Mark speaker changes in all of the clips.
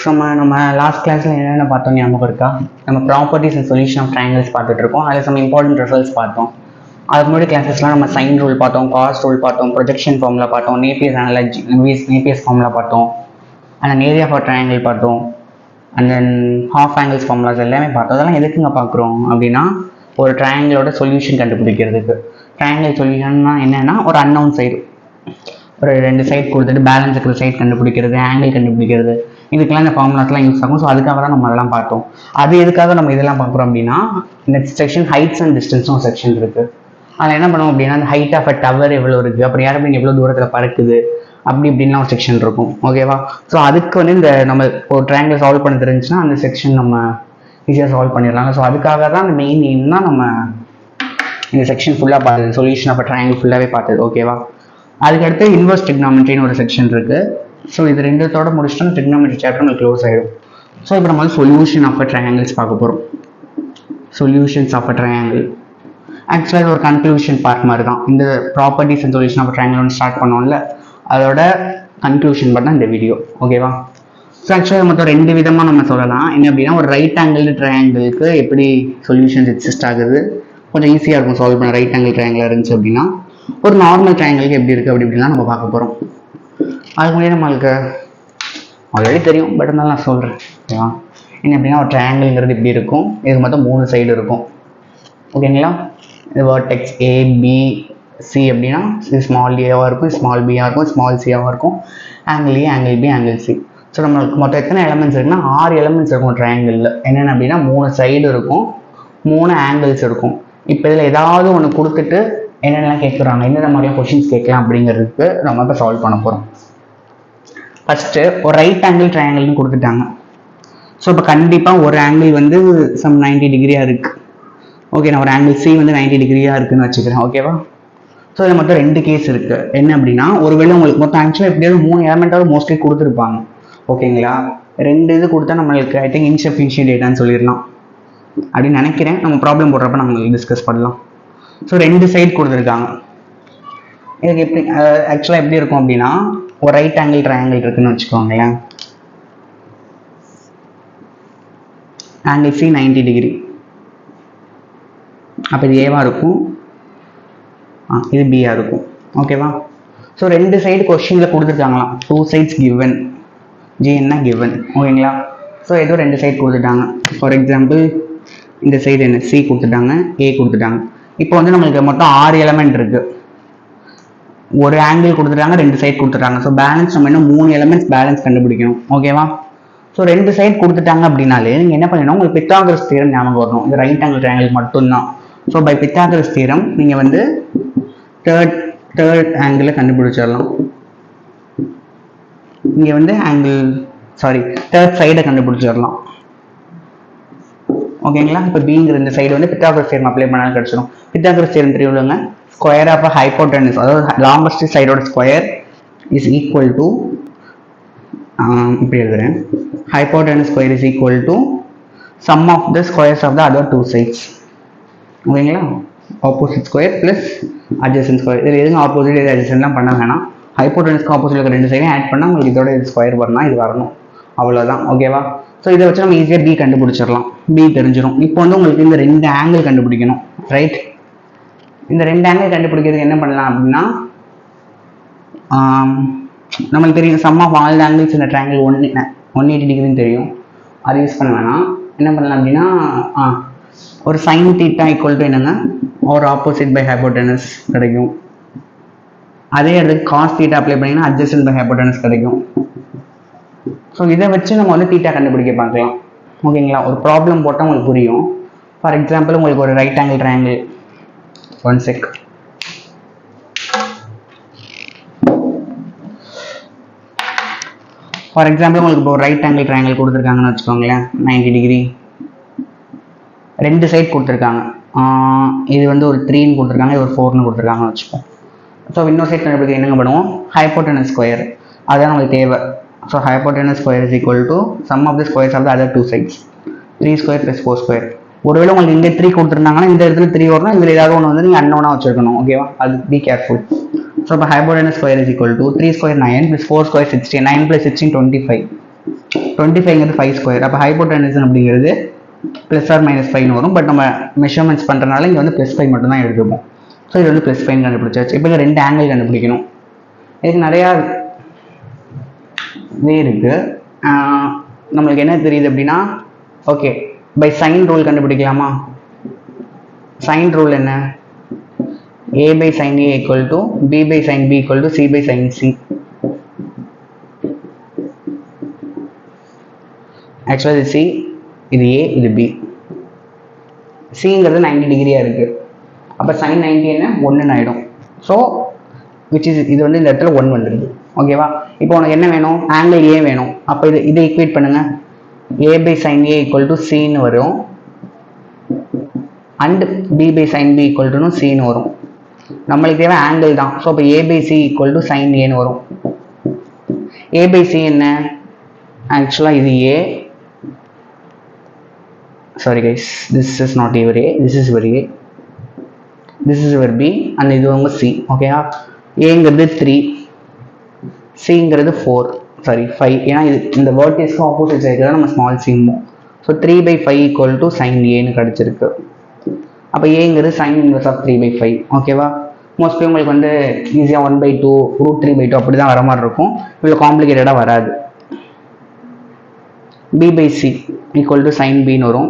Speaker 1: நம்ம லாஸ்ட் கிளாஸில் என்னென்ன பார்த்தோம் ஞாபகம் இருக்கா? நம்ம properties and solution of triangles பார்த்துட்டு இருக்கோம். அதில் சம் இம்பார்ட்டன்ட் ரிசல்ட்ஸ் பார்த்தோம். அதுக்கு முன்னாடி கிளாஸஸ்லாம் நம்ம சைன் ரூல் பார்த்தோம், காஸ்ட் ரூல் பார்த்தோம், ப்ரொஜெக்ஷன் ஃபார்முலா பார்த்தோம், நேப்பியர்ஸ் அனாலஜி நேப்பியர்ஸ் ஃபார்முலா பார்த்தோம், and then area for triangle பார்த்தோம், and then half angles formulas எல்லாமே பார்த்தோம். அதெல்லாம் எதுக்குங்க பார்க்குறோம் அப்படின்னா, ஒரு ட்ரையாங்கிளோட சொல்யூஷன் கண்டுபிடிக்கிறதுக்கு. ட்ரையாங்கிள் சொல்யூஷன்னா என்னென்னா, ஒரு அன்னவுன் சைடு, ஒரு ரெண்டு சைட் கொடுத்துட்டு பேலன்ஸ் இருக்கிற சைட் கண்டுபிடிக்கிறது, ஆங்கிள் கண்டுபிடிக்கிறது, இதுக்கெல்லாம் இந்த ஃபார்முலாஸ்லாம் யூஸ் ஆகும். ஸோ அதுக்காக தான் நம்ம அதெல்லாம் பார்த்தோம். அது எதுக்காக நம்ம இதெல்லாம் பார்க்குறோம் அப்படின்னா, நெக்ஸ்ட் செக்ஷன் ஹைட்ஸ் அண்ட் டிஸ்டன்ஸும் செக்ஷன் இருக்குது. அதில் என்ன பண்ணுவோம் அப்படின்னா, அந்த ஹைட் ஆஃப் அ டவர் எவ்வளோ இருக்குது, அப்புறம் ஏரோப்ளேன் எவ்வளோ தூரத்தில் பறக்குது, அப்படி இப்படின்லாம் ஒரு செக்ஷன் இருக்கும். ஓகேவா? ஸோ அதுக்கு வந்து இந்த நம்ம ஒரு ட்ரையாங்கிள் சால்வ் பண்ண தெரிஞ்சுன்னா அந்த செக்ஷன் நம்ம ஈஸியாக சால்வ் பண்ணிடலாம். ஸோ அதுக்காக தான் அந்த மெயின் எய்ம் தான் நம்ம இந்த செக்ஷன் ஃபுல்லாக பார்த்தது, சொல்யூஷன் ஆஃப் ட்ரையாங்கிள் ஃபுல்லாகவே பார்த்தது. ஓகேவா? அதுக்கடுத்து இன்வர்ஸ் ட்ரிக்னாமெட்ரின்னு ஒரு செக்ஷன் இருக்குது. ஸோ இது ரெண்டுத்தோட முடிச்சுட்டோம், ட்ரிக்னாமெட்ரி சாப்டர் நம்மளுக்கு க்ளோஸ் ஆகிடும். ஸோ இப்போ நம்ம வந்து சொல்யூஷன் ஆஃப் அ ட்ரையாங்கிள்ஸ் பார்க்க போகிறோம். சொல்யூஷன்ஸ் ஆஃப் அ ட்ரையாங்கிள் ஆக்சுவலாக ஒரு கன்க்ளூஷன் பார்ட் மாதிரி தான். இந்த properties and solution of triangle ஒன்று ஸ்டார்ட் பண்ணோம்ல, அதோட கன்க்ளூஷன் பார்ட் தான் இந்த வீடியோ. ஓகேவா? ஸோ ஆக்சுவலாக மொத்தம் ரெண்டு விதமாக நம்ம சொல்லலாம். என்ன அப்படின்னா, ஒரு ரைட் ஆங்கிள் ட்ரையாங்கிளுக்கு எப்படி சொல்யூஷன்ஸ் எக்ஸிஸ்ட் ஆகுது, கொஞ்சம் ஈஸியாக இருக்கும் சால்வ் பண்ண. ரைட் ஆங்கிள் ட்ரையாங்கிள் இருந்துச்சு அப்படின்னா, ஒரு நார்மல் ட்ரையாங்கிளுக்கு எப்படி இருக்குது அப்படி இப்படிலாம் நம்ம பார்க்க போகிறோம். அதுக்கு முன்னாடி நம்மளுக்கு ஆல்ரெடி தெரியும், பட் இருந்தாலும் நான் சொல்கிறேன். ஓகேவா? என்ன அப்படின்னா, ஒரு ட்ரையாங்கிள்ங்கிறது இப்படி இருக்கும். இதுக்கு மொத்தம் 3 சைடு இருக்கும். ஓகேங்களா? இது வேர்டெக்ஸ் ஏ பி சி அப்படின்னா, இது ஸ்மால் ஏவாக இருக்கும், ஸ்மால் பியாக இருக்கும், ஸ்மால் சியாக இருக்கும், angle A, angle B, angle C. So நம்மளுக்கு மொத்தம் எத்தனை எலமெண்ட்ஸ் இருக்குன்னா 6 எலமெண்ட்ஸ் இருக்கும் ட்ரையாங்கிளில். என்னென்ன அப்படின்னா, 3 சைடு இருக்கும், 3 ஆங்கிள்ஸ் இருக்கும். இப்போ இதில் ஏதாவது ஒன்று கொடுத்துட்டு என்னென்னலாம் கேட்குறாங்க, என்னென்ன மாதிரிலாம் கொஷின்ஸ் கேட்கலாம் அப்படிங்கிறதுக்கு நம்ம இப்போ சால்வ் பண்ண போகிறோம். ஃபஸ்ட்டு ஒரு ரைட் ஆங்கிள் ட்ரையாங்கிள்னு கொடுத்துட்டாங்க. ஸோ இப்போ கண்டிப்பாக ஒரு ஆங்கிள் வந்து சம் 90 டிகிரியாக இருக்குது. ஓகே, நான் ஒரு ஆங்கிள் சி வந்து 90 டிகிரியாக இருக்குதுன்னு வச்சுக்கிறேன். ஓகேவா? ஸோ இதில் மொத்தம் 2 கேஸ் இருக்குது. என்ன அப்படின்னா, ஒருவேளை உங்களுக்கு மொத்தம் ஆக்சுவலாக எப்படியாவது 3 எலமெண்ட்டாவது மோஸ்ட்லி கொடுத்துருப்பாங்க. ஓகேங்களா? 2 இது கொடுத்தா நம்மளுக்கு ஐ திங்க் இன்சஃபிஷியன்ட் டேட்டான்னு சொல்லிடலாம் அப்படின்னு நினைக்கிறேன். நம்ம ப்ராப்ளம் போடுறப்ப நம்ம டிஸ்கஸ் பண்ணலாம். ஸோ 2 சைடு கொடுத்துருக்காங்க. இதுக்கு எப்படி ஆக்சுவலாக எப்படி இருக்கும் அப்படின்னா, ஒரு ரைட் ஆங்கிள் ட்ரையாங்கிள் இருக்குன்னு வச்சுக்கோங்களேன். Angle C 90 degree. அப்போ இது ஏவா இருக்கும், இது பியா இருக்கும். ஓகேவா? ஸோ 2 சைடு கொஸ்டினில் கொடுத்துருக்காங்களாம். 2 சைட்ஸ் கிவன், ஜி என்ன கிவன். ஓகேங்களா? ஸோ ஏதோ 2 சைடு கொடுத்துட்டாங்க. ஃபார் எக்ஸாம்பிள் இந்த சைடு என்ன சி கொடுத்துட்டாங்க, ஏ கொடுத்துட்டாங்க. இப்போ வந்து நம்மளுக்கு மொத்தம் 6 எலமெண்ட் இருக்கு. ஒரு ஆங்கிள் கொடுத்துட்டாங்க, 2 சைடு கொடுத்துட்டாங்க. ஸோ பேலன்ஸ் நம்ம இன்னும் 3 எலமெண்ட்ஸ் பேலன்ஸ் கண்டுபிடிக்கணும். ஓகேவா? ஸோ 2 சைடு கொடுத்துட்டாங்க அப்படின்னாலே நீங்கள் என்ன பண்ணணும், உங்களுக்கு பித்தாகரஸ் தியரம் ஞாபகம் வரணும். இந்த ரைட் ஆங்கிள் ட்ரையாங்கிள் மட்டும்தான். ஸோ பை பித்தாகரஸ் தியரம் நீங்கள் வந்து தேர்ட் ஆங்கிளை கண்டுபிடிச்சிடலாம். இங்கே வந்து தேர்ட் சைடை கண்டுபிடிச்சிடலாம். ஓகேங்களா? இப்போ பிங்கிற இந்த சைடு வந்து பித்தாகரஸ் தியரம் அப்ளை பண்ணாலும் கிடைச்சிடும். பித்தாகரஸ் தியரம் தெரியுங்க, ஸ்கொயர் ஆஃப் ஹைப்போட்டெனஸ், அதாவது லாங்கஸ்ட் சைடோட ஸ்கொயர் இஸ் ஈக்குவல் டு, இப்படி எழுதுறேன், hypotenuse square is equal to sum of the squares of the other 2 sides. ஓகேங்களா? Opposite square plus adjacent square. இதில் எதுவும் ஆப்போசிட் எது அட்ஜசன்ட்லாம் பண்ண வேணாம். ஹைப்போட்டெனஸ்க்கு ஆப்போசிட் இருக்கிற 2 சைடையும் ஆட் பண்ணால் உங்களுக்கு இதோட இது ஸ்கொயர் வரணும், இது வரணும், அவ்வளோதான். ஓகேவா? ஸோ இதை வச்சு நம்ம ஈஸியாக பி கண்டுபிடிச்சிடலாம். பி தெரிஞ்சிடும். இப்போ வந்து உங்களுக்கு இந்த 2 ஆங்கிள் கண்டுபிடிக்கணும், ரைட்? இந்த 2 ஆங்கிள் கண்டுபிடிக்கிறதுக்கு என்ன பண்ணலாம் அப்படின்னா, நம்மளுக்கு தெரியும் சம் ஆஃப் ஆல் ஆங்கிள்ஸ் இந்த ட்ரையாங்கிள் 180 டிகிரின்னு தெரியும். அது யூஸ் பண்ண வேணாம். என்ன பண்ணலாம் அப்படின்னா, ஒரு சைன் தீட்டா ஈக்குவல் டு என்னங்க, ஒரு ஆப்போசிட் பை ஹைப்போட்டெனஸ் கிடைக்கும். அதே இடத்துக்கு காஸ் தீட்டா அப்ளை பண்ணிங்கன்னா அட்ஜசன்ட் பை ஹைப்போட்டெனஸ் கிடைக்கும். ஸோ இதை வச்சு நம்ம வந்து தீட்டா கண்டுபிடிக்க பார்க்கலாம். ஓகேங்களா? ஒரு ப்ராப்ளம் போட்டால் உங்களுக்கு புரியும். ஃபார் எக்ஸாம்பிள் உங்களுக்கு ஒரு right angle triangle, one check, for example உங்களுக்கு இப்போ ஒரு ரைட் ஆங்கிள் ட்ரையாங்கிள் கொடுத்துருக்காங்கன்னு வச்சுக்கோங்களேன், 90 டிகிரி. 2 சைட் கொடுத்துருக்காங்க. இது வந்து ஒரு 3ன்னு கொடுத்துருக்காங்க, இது ஒரு 4ன்னு கொடுத்துருக்காங்கன்னு வச்சுப்போம். ஸோ இன்னொரு சைட் கண்டுபிடிக்க என்னங்க பண்ணுவோம், ஹைப்போட்டெனஸ் ஸ்கொயர், அதுதான் நமக்கு தேவை. So hypotenuse square is equal to sum of the squares of the other 2 sides, 3 square plus 4 square. ஒருவேளை உங்களுக்கு இங்கே 3 கொடுத்துருந்தாங்கன்னா இந்த இடத்துல 3 வரணும், இதில் ஏதாவது ஒன்று வந்து நீங்கள் அன்னோனாக வச்சுருக்கணும். ஓகேவா? அது பி கேர்ஃபுல். ஸோ இப்போ hypotenuse square is equal to 3 square 9 plus 4 square 16, 9 + 16 25. 25ங்கிறது 5 ஸ்கொயர். அப்போ ஹைப்போடெனஸ் அப்படிங்கிறது ப்ளஸ் ஆர் மைனஸ் 5 வரும். பட் நம்ம மெஷர்மெண்ட்ஸ் பண்ணுறதுனால இங்கே வந்து +5 மட்டும் தான் எடுத்துப்போம். ஸோ இது வந்து +5 கண்டுபிடிச்சாச்சு. இப்போ இங்கே 2 ஆங்கிள் கண்டுபிடிக்கணும். இதுக்கு நிறையா வே இருக்கு. நம்மளுக்கு என்ன தெரியுது அப்படின்னா, ஓகே, பை சைன் ரூல் கண்டுபிடிக்கலாமா? சைன் ரூல் என்ன? a by sin a equal to b by sin b equal to c by sin c. ஆக்சுவலாக இது c, இது a, இது b. cங்கிறது 90 டிகிரியாக இருக்குது. அப்போ sin 90 என்ன 1 ஆகிடும். ஸோ விச் இஸ் இது வந்து இந்த இடத்துல 1 வந்துடுது. ஓகேவா? இப்போ உனக்கு என்ன வேணும்? ஆங்கிள் a வேணும். அப்போ இதை ஈக்குவேட் பண்ணுங்க. a by sin a equal to cன்னு வரும். And b by sin b equal to cன்னு வரும். நம்மளுக்கு தேவை ஆங்கிள் தான். ஸோ இப்போ a by c equal to sin aன்னு வரும். a by c என்ன? ஆக்சுவலாக இது a. Sorry guys, this is not your a, this is your a, this is your b, and இது உங்க c. ஓகேவா? ஏங்கிறது 3, cங்கிறது 4, சாரி 5. ஏன்னா இது இந்த வேர்டெக்ஸ்க்கு ஆப்போசிட் சைடு தான் நம்ம ஸ்மால் சிம்போம். ஸோ 3/5 equal to sin aன்னு கிடச்சிருக்கு. அப்போ ஏங்கிறது sin inverse of 3/5. ஓகேவா? மோஸ்ட்லி உங்களுக்கு வந்து ஈஸியாக 1/2 √3/2 அப்படி தான் வர மாதிரி இருக்கும். இவ்வளோ காம்ப்ளிகேட்டடாக வராது. b by c equal to sin bன்னு வரும்.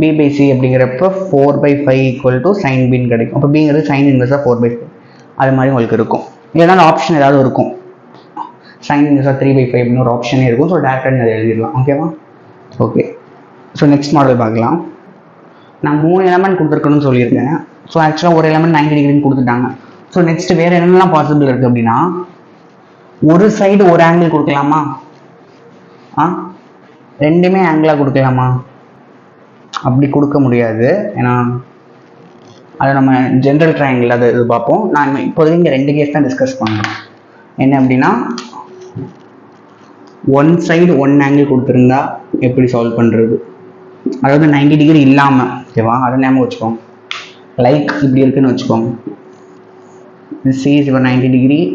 Speaker 1: b by c அப்படிங்கிறப்ப 4/5 equal to sin bன்னு கிடைக்கும். அப்போ bங்கிறது sin inverse of 4/5 அது மாதிரி உங்களுக்கு இருக்கும். இதனால் ஆப்ஷன் ஏதாவது இருக்கும். sin inverse of 3/5 அப்படின்னு ஒரு ஆப்ஷனே இருக்கும். ஸோ டேரக்டாக நீங்கள் அதை எழுதிடலாம். ஓகேவா? ஓகே, ஸோ நெக்ஸ்ட் மாடல் பார்க்கலாம். நான் 3 எலமெண்ட் கொடுத்துருக்கணும்னு சொல்லியிருக்கேன். ஸோ ஆக்சுவலாக ஒரு எலமெண்ட் 90 டிகிரின்னு கொடுத்துட்டாங்க. ஸோ நெக்ஸ்ட் வேறு என்னெல்லாம் பாசிபிள் இருக்குது அப்படின்னா, ஒரு சைடு ஒரு ஆங்கிள் கொடுக்கலாமா? ரெண்டுமே ஆங்கிளாக கொடுக்கலாமா? அப்படி கொடுக்க முடியாது. ஏன்னா அதை நம்ம ஜென்ரல் ட்ரையாங்கிள் அதை இது பார்ப்போம். நான் இப்போதைக்கு இங்கே 2 கேஸ் தான் டிஸ்கஸ் பண்ணுறேன். என்ன அப்படின்னா, ஒன் சைடு ஒன் ஆங்கிள் கொடுத்துருந்தா எப்படி சால்வ் பண்ணுறது, அதாவது 90 டிகிரி இல்லாமல். ஓகேவா? அதை ஞாபகம் வச்சுக்கோங்க. லைக் இப்படி இருக்குன்னு வச்சுக்கோங்க. this c is for 90 degree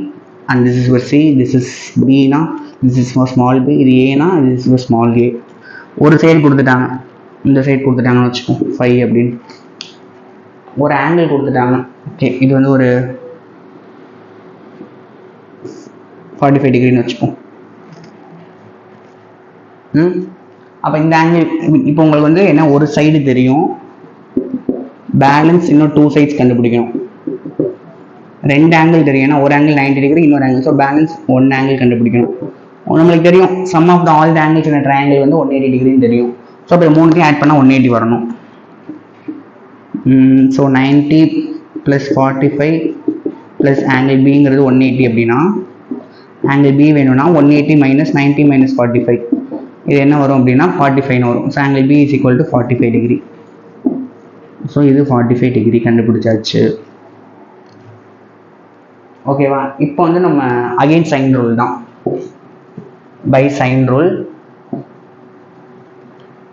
Speaker 1: and this is for c, this is b னா this is for small b, இது a னா this is for small a. ஒரு சைடு கொடுத்துட்டாங்க, இந்த சைடு கொடுத்துட்டாங்கன்னு வச்சுக்கோங்க 5 அப்படின்னு. ஒரு ஆங்கிள் கொடுத்துட்டாங்க. ஓகே, இது வந்து ஒரு 45 டிகிரின்னு வச்சுப்போம். அப்போ இந்த ஆங்கிள் இப்போ உங்களுக்கு வந்து என்ன, ஒரு சைடு தெரியும், பேலன்ஸ் இன்னும் 2 சைட்ஸ் கண்டுபிடிக்கணும். 2 ஆங்கிள் தெரியும். ஏன்னா ஒரு ஆங்கிள் 90 டிகிரி, இன்னொரு ஆங்கிள். ஸோ பேலன்ஸ் 1 ஆங்கிள் கண்டுபிடிக்கணும். நம்மளுக்கு தெரியும் sum of the all the angles இந்த ட்ரையாங்கிள் வந்து 180 டிகிரின்னு தெரியும். ஸோ இப்போ 3த்தையும் ஆட் பண்ணால் 180 வரணும். ஸோ 90 + 45 + ஆங்கிள் பிங்கிறது 180 அப்படின்னா, ஆங்கிள் பி வேணும்னா 180 - 90 - 45 இது என்ன வரும் அப்படின்னா 45ன்னு வரும். So angle B is equal to 45 degree. So இது 45 டிகிரி கண்டுபிடிச்சாச்சு. ஓகேவா? இப்போ வந்து நம்ம அகைன் சைன் ரூல் தான். பை சைன் ரூல்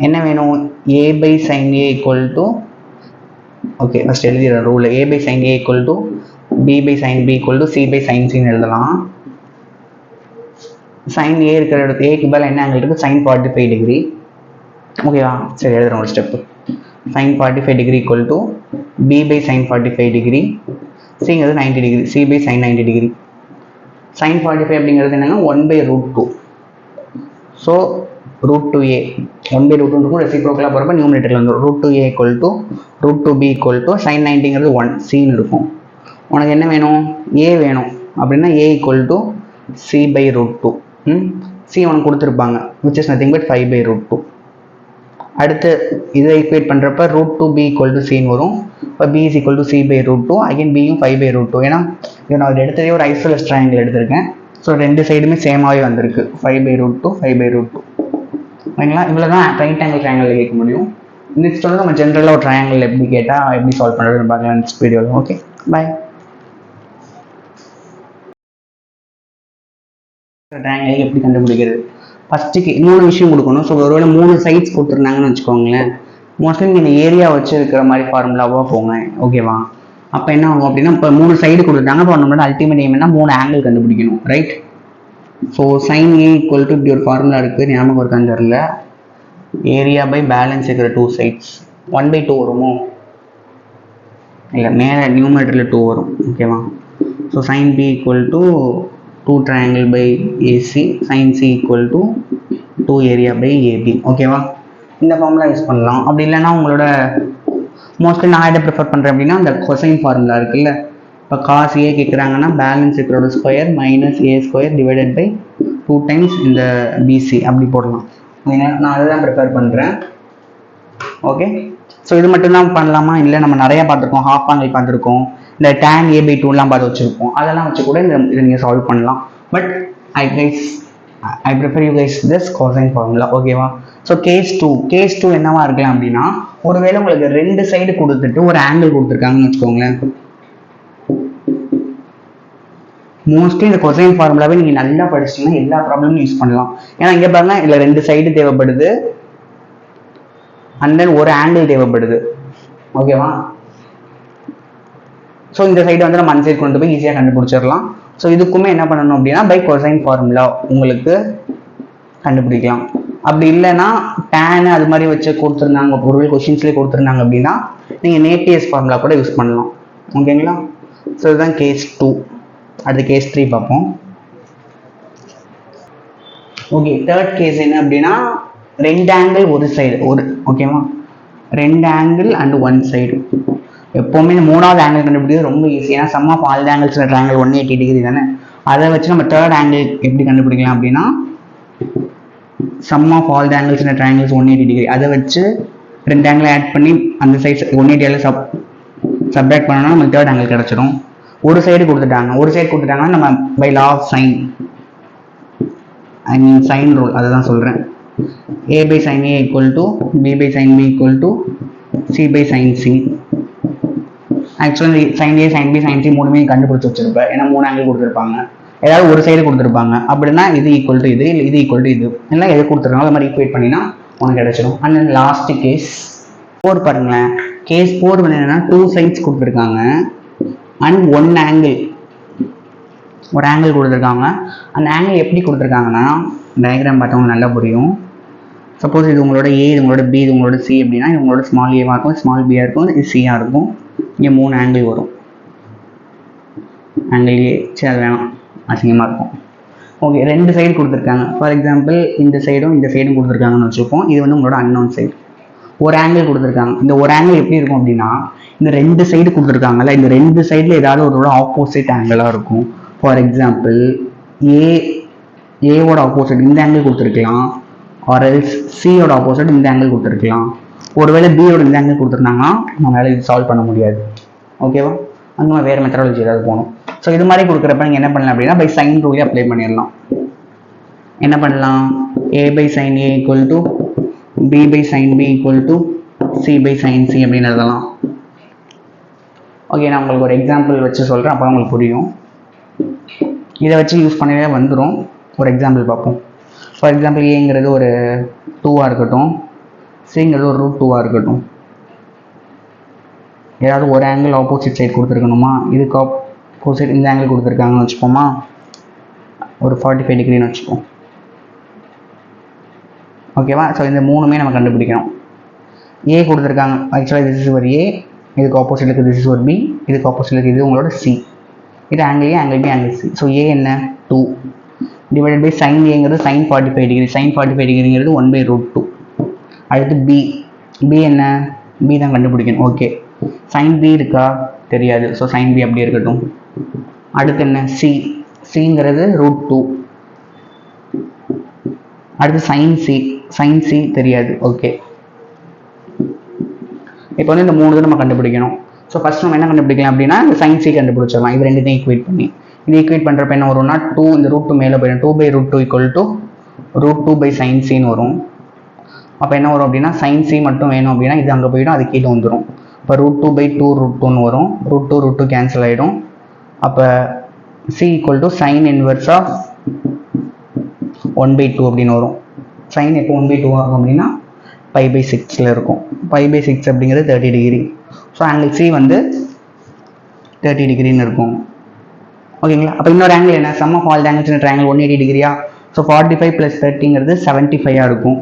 Speaker 1: என்ன வேணும்? a by sin a equal to, okay first எழுதிடுற rule. a by sin a equal to b by sin b equal to c by sin c எழுதலாம். sin a இருக்கிற இடத்து ஏக்கு பதில் என்ன ஆங்கிள் இருக்குது? sin 45 degree. ஓகேவா? சரி எழுதுறோம் ஒரு step. sin 45 degree equal to b by sin 45 degree, cங்கிறது 90 degree, c by sin 90 degree. sin 45 அப்படிங்கிறது என்னன்னா 1/√2. ஸோ √2a 1/√2 இருக்கும். ரெசிப்ரோக்கலாக போகிறப்ப நியூமரேட்டரில் வந்து √2a equal to √2b equal to sin 90ங்கிறது 1 cன்னு இருக்கும். உனக்கு என்ன வேணும்? a வேணும். அப்படின்னா a equal to c/√2. c உனக்கு கொடுத்துருப்பாங்க, which is nothing but 5/√2. அடுத்து இதை ஈக்குவேட் பண்ணுறப்ப √2b equal to c வரும். இப்போ b is equal to c/√2. Again பியும் 5/√2. ஏன்னா இது நான் எடுத்ததே ஒரு ஐசோலஸ் ட்ரையாங்கிள் எடுத்திருக்கேன். ஸோ 2 சைடுமே சேமாகவே வந்திருக்கு. 5/√2 5/√2. ஓகேங்களா? இவ்வளோ தான் ரைட் ஆங்கிள் ட்ரையாங்கிள் கேட்க முடியும். நெக்ஸ்ட் வந்து நம்ம ஜென்ரலாக ஒரு ட்ரையாங்கிள் எப்படி கேட்டால் எப்படி சால்வ் பண்ணுறதுன்னு பார்க்கலாம் நெக்ஸ்ட் வீடியோவில். ஓகே, பாய். ட்ரையாங்கிள் எப்படி கண்டுபிடிக்கிறது? ஃபஸ்ட்டுக்கு இன்னொரு விஷயம் கொடுக்கணும். ஸோ ஒருவேளை 3 சைட்ஸ் கொடுத்துருந்தாங்கன்னு வச்சுக்கோங்களேன், மோஸ்ட்லி நீங்கள் இந்த ஏரியா வச்சு இருக்கிற மாதிரி ஃபார்முலாவாக போங்க. ஓகேவா? அப்போ என்ன ஆகும் அப்படின்னா, இப்போ 3 சைடு கொடுத்துட்டாங்க. இப்போ நம்மளோட அல்டிமேட் எய்ம் என்ன? 3 ஆங்கிள் கண்டுபிடிக்கணும். Right? So sin A equal to இப்படி ஒரு ஃபார்முலா இருக்குது, ஞாபகம் இருக்கான்னு தெரியல. ஏரியா பை பேலன்ஸ் இருக்கிற டூ சைட்ஸ் 1/2 வருமோ, இல்லை மேலே நியூமரேட்டரில் 2 வரும். ஓகேவா? So sin B equal to 2 triangle by AC, sin C equal to 2 area by AB. ஓகேவா? இந்த ஃபார்முலா யூஸ் பண்ணலாம். அப்படி இல்லைன்னா உங்களோட மோஸ்ட்லி நான் எதை ப்ரிஃபர் பண்ணுறேன் அப்படின்னா அந்த கொசைன் ஃபார்முலா இருக்குல்ல. இப்போ காஸ் ஏ கேட்குறாங்கன்னா பேலன்ஸ் இருக்கிறோட square minus A square divided by 2 times இந்த பிசி அப்படி போடலாம். நான் அதுதான் ப்ரிஃபர் பண்ணுறேன். ஓகே, ஸோ இது மட்டும்தான் பண்ணலாமா? இல்லை நம்ம நிறையா பார்த்துருக்கோம், ஹாஃப் ஆங்கிள் பார்த்துருக்கோம், இந்த tan a/2லாம் பார்த்து வச்சுருப்போம். அதெல்லாம் வச்சு கூட இதை நீங்கள் சால்வ் பண்ணலாம். But I prefer you guys this cosine formula. ஓகேவா? ஸோ கேஸ் டூ என்னவா இருக்கலாம் அப்படின்னா, ஒருவேளை உங்களுக்கு 2 சைடு கொடுத்துட்டு ஒரு ஆங்கிள் கொடுத்துருக்காங்கன்னு வச்சுக்கோங்களேன். மோஸ்ட்லி இந்த கொசைன் ஃபார்முலாவே நீங்கள் நல்லா படிச்சிங்கன்னா எல்லா ப்ராப்ளமும் யூஸ் பண்ணலாம். ஏன்னா இங்கே பாருங்க, இதில் 2 சைடு தேவைப்படுது அண்ட் தென் ஒரு ஆங்கிள் தேவைப்படுது. ஓகேவா? ஸோ இந்த சைடு வந்து நம்ம அந்த சைடு கொண்டு போய் ஈஸியாக கண்டுபிடிச்சிடலாம். ஸோ இதுக்குமே என்ன பண்ணணும் அப்படின்னா பை கொசைன் ஃபார்முலா உங்களுக்கு கண்டுபிடிக்கலாம். அப்படி இல்லைன்னா டேன் அது மாதிரி வச்சு கொடுத்துருந்தாங்க, ஒரு கொஷின்ஸ்லேயே கொடுத்துருந்தாங்க அப்படின்னா நீங்கள் நேப்பியர்ஸ் ஃபார்முலா கூட யூஸ் பண்ணலாம். ஓகேங்களா? ஸோ இதுதான் கேஸ் 2. அடுத்து கேஸ் 3 பார்ப்போம். ஓகே, தேர்ட் கேஸ் என்ன அப்படின்னா 2 ஆங்கிள் ஒரு சைடு ஓகேவா? 2 ஆங்கிள் அண்ட் 1 சைடு. எப்போவுமே இந்த 3வது ஆங்கிள் கண்டுபிடிக்கிறது ரொம்ப ஈஸி. ஏன்னா sum of all angles triangle 180 degree தானே. அதை வச்சு நம்ம தேர்ட் ஆங்கிள் எப்படி கண்டுபிடிக்கலாம் அப்படின்னா sum of all angles triangles 180 degree, அதை வச்சு 2 ஆங்கிள் ஆட் பண்ணி அந்த சைட் 180 சப்ட்ராக்ட் பண்ணோம்னா நமக்கு தேர்ட் ஆங்கிள் கிடச்சிடும். ஒரு சைடு கொடுத்துட்டாங்கன்னா நம்ம by law of sine, I mean sine rule, அதை தான் சொல்கிறேன். a by sin A equal to b by sin B equal to c by sin C. Actually sin A, sin B, sin C மூணுமே கண்டுபிடிச்சி வச்சிருப்பேன். ஏன்னா 3 angle கொடுத்துருப்பாங்க, ஏதாவது ஒரு சைடு கொடுத்துருப்பாங்க. அப்படின்னா இது ஈக்குவல் டு இது, இல்லை இது ஈக்குவல் டு இது, இல்லை எது கொடுத்துருக்காங்க அது மாதிரி ஈக்குவேட் பண்ணினா உனக்கு கிடைச்சிடும். அண்ட் தென் லாஸ்ட் கேஸ் 4 பாருங்களேன். கேஸ் 4 வந்து என்னன்னா 2 சைட்ஸ் கொடுத்துருக்காங்க அண்ட் 1 ஆங்கிள், ஒரு ஆங்கிள் கொடுத்துருக்காங்க. அந்த ஆங்கிள் எப்படி கொடுத்துருக்காங்கன்னா டயக்ராம் பார்த்தவங்களுக்கு நல்லா புரியும். சப்போஸ் இது உங்களோட ஏ, இது உங்களோட பி, இது உங்களோட சி அப்படின்னா இது உங்களோட ஸ்மால் ஏவாக இருக்கும், ஸ்மால் பியாக இருக்கும், இது சியாக இருக்கும். இங்கே 3 ஆங்கிள் வரும். ஆங்கிள் ஏ, சரி அது வேணாம், அசிங்கமாக இருக்கும். ஓகே, 2 சைடு கொடுத்துருக்காங்க. ஃபார் எக்ஸாம்பிள் இந்த சைடும் கொடுத்துருக்காங்கன்னு வச்சுப்போம். இது வந்து உங்களோட அன்னோன் சைடு. ஒரு ஆங்கிள் கொடுத்துருக்காங்க. இந்த ஒரு ஆங்கிள் எப்படி இருக்கும் அப்படின்னா, இந்த 2 சைடு கொடுத்துருக்காங்கல்ல, இந்த 2 சைடில் ஏதாவது ஒரு ஆப்போசிட் ஆங்கிளாக இருக்கும். ஃபார் எக்ஸாம்பிள் ஏவோட ஆப்போசிட் இந்த ஆங்கிள் கொடுத்துருக்கலாம், ஆர்எல்ஸ் சியோட ஆப்போசிட் இந்த ஆங்கிள் கொடுத்துருக்கலாம். ஒருவேளை பியோட இந்த ஆங்கிள் கொடுத்துருந்தாங்கன்னா நம்மளால இது சால்வ் பண்ண முடியாது. ஓகேவா? அந்த மாதிரி வேறு மெத்தடாலஜி ஏதாவது போகணும். ஸோ இது மாதிரி கொடுக்குறப்ப நீங்கள் என்ன பண்ணலாம் அப்படின்னா பை சைன் ரூலே அப்ளை பண்ணிடலாம். என்ன பண்ணலாம்? a by sin A equal to b by sin B equal to c by sin C அப்படின்னு எழுதலாம். ஓகே, நான் உங்களுக்கு ஒரு எக்ஸாம்பிள் வச்சு சொல்கிறேன், அப்போ உங்களுக்கு புரியும். இதை வச்சு யூஸ் பண்ணவே வந்துடும். ஒரு எக்ஸாம்பிள் பார்ப்போம். ஃபார் எக்ஸாம்பிள் ஏங்கிறது ஒரு 2ஆக இருக்கட்டும், சிங்கிறது ஒரு √2ஆக இருக்கட்டும். ஏதாவது ஒரு ஆங்கிள் ஆப்போசிட் சைடு கொடுத்துருக்கணுமா? இதுக்கு ஆப்போசிட் இந்த ஆங்கிள் கொடுத்துருக்காங்கன்னு வச்சுப்போமா, ஒரு 45 டிகிரின்னு வச்சுப்போம். ஓகேவா? ஸோ இந்த மூணுமே நம்ம கண்டுபிடிக்கணும். ஏ கொடுத்துருக்காங்க, ஆக்சுவலாக திஸ் இஸ் ஒரு ஏ, இதுக்கு ஆப்போசிட் இருக்குது திஸ் இஸ் ஒரு பி, இதுக்கு ஆப்போசிட் இருக்குது இது உங்களோட சி. இது angle A, angle B, angle C. So A என்ன 2 டிவைடட் பை சைன் ஏங்கிறது சைன் 45 டிகிரி, சைன் 45 டிகிரிங்கிறது 1/√2. அடுத்து பி என்ன? பி தான் கண்டுபிடிக்கணும். ஓகே, சைன் பி இருக்கா? தெரியாது. ஸோ சைன் பி அப்படியே இருக்கட்டும். அடுத்து என்ன? சிங்கிறது √2. அடுத்து சைன் சி தெரியாது. ஓகே, இப்போ வந்து இந்த 3 நம்ம கண்டுபிடிக்கணும். ஸோ ஃபர்ஸ்ட் நம்ம என்ன கண்டுபிடிக்கலாம் அப்படின்னா இந்த சைன் சி கண்டுபிடிச்சிடலாம். இது ரெண்டுத்தையும் ஈக்குவேட் பண்ணி, இது ஈக்குவேட் பண்ணுறப்ப என்ன வரும்னா 2 இந்த √2 மேலே போயிடும், 2/√2 ஈக்குவல் டு √2 by sin சின்னு வரும். அப்போ என்ன வரும் அப்படின்னா sin c மட்டும் வேணும் அப்படின்னா இது அங்கே போயிடும், அது கீழே வந்துடும். இப்போ √2/2√2ன்னு வரும். √2 கேன்சல் ஆகிடும். அப்போ c equal to sine inverse of 1/2 அப்படின்னு வரும். சைன் எப்போ 1/2 ஆகும் அப்படின்னா π/6 இருக்கும். π/6 அப்படிங்கிறது 30 டிகிரி. ஸோ ஆங்கிள் சி வந்து 30 டிகிரின்னு இருக்கும். ஓகேங்களா. அப்போ இன்னொரு ஆங்கிள் என்ன, sum of all angles in triangle 180 டிகிரியா. ஸோ 45 + 30ங்கிறது 75 இருக்கும்.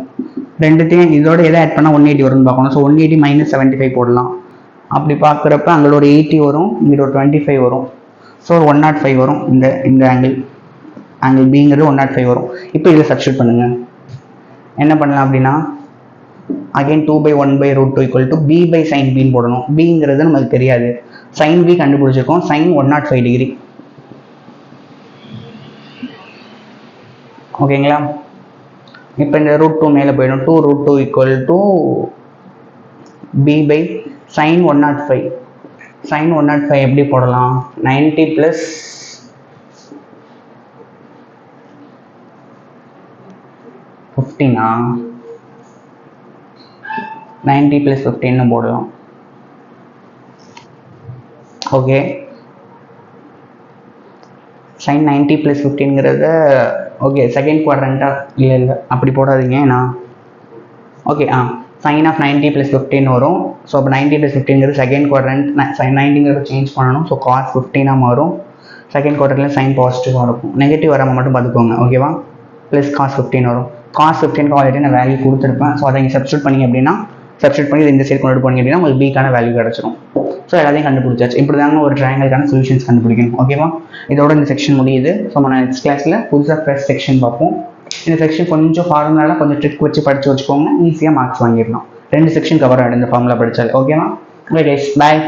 Speaker 1: ரெண்டுத்தையும் இதோட எதை ஆட் பண்ணால் 180 வரும்னு பார்க்கணும். ஸோ 180 - 75 போடலாம். அப்படி பார்க்குறப்ப அங்கே ஒரு 80 வரும், இங்கே ஒரு 25 வரும். ஸோ 105 வரும். இந்த இந்த ஆங்கிள் பிங்கிறது 105 வரும். இப்போ இதில் சப்ஸ்டியூட் பண்ணுங்க. என்ன பண்ணலாம் அப்படின்னா அகைன் 2/1/√2 = b/sin b போடணும். பிங்கிறது நமக்கு தெரியாது, sin b கண்டுபிடிச்சிருக்கோம். sin 105 degree. ஓகேங்களா. இப்போ இந்த √2 மேலே போயிடும். 2√2 = b/sin 105. sin 105 எப்படி போடலாம், 90 + 15 90 + 15 போடலாம். ஓகே, sin 90 + 15ங்கிறத ஓகே செகண்ட் குவாட்ரண்ட்டா, இல்லை அப்படி போடாதீங்க. நான் ஓகே sin of 90 + 15 வரும். ஸோ அப்போ 90 + 15ங்கிறது செகண்ட் குவாட்ரண்ட். sin 90ங்கிறது சேஞ்ச் பண்ணணும். ஸோ cos 15 மாறும். செகண்ட் குவார்ட்டரில் சைன் பாசிட்டிவாக இருக்கும். நெகட்டிவ் வராமல் மட்டும் பார்த்துக்கோங்க. ஓகேவா. ப்ளஸ் cos 15 வரும். cos 15க்கு ஆல்ரெடி நான் வேல்யூ கொடுத்துருப்பேன். ஸோ அதை நீங்கள் சப்ஸ்டியூட் பண்ணிங்க அப்படின்னா, சப்ஸ்டியூட் பண்ணி இந்த சைடு கொண்டு போனீங்க அப்படின்னா உங்களுக்கு பிக்கான வேல்யூ கிடச்சிரும். ஸோ எல்லாத்தையும் கண்டுபிடிச்சாச்சு. இப்படி தாங்க ஒரு ட்ரையாங்கிள்கான சொல்யூஷன்ஸ் கண்டுபிடிக்கணும். ஓகேவா. இதோட இந்த செக்ஷன் முடியுது. ஸோ நம்ம நெக்ஸ்ட் கிளாஸில் புதுசாக ஃபர்ஸ்ட் செக்ஷன் பார்ப்போம். இந்த செக்ஷன் கொஞ்சம் ஃபார்முலாவில் கொஞ்சம் ட்ரிக் வச்சு படித்து வச்சுக்கோங்க. ஈஸியாக மார்க்ஸ் வாங்கிடலாம். 2 செக்ஷன் கவர் ஆகிடும் இந்த ஃபார்முலா படித்தாலே. ஓகேவா. ஓகே கைஸ், பாய்.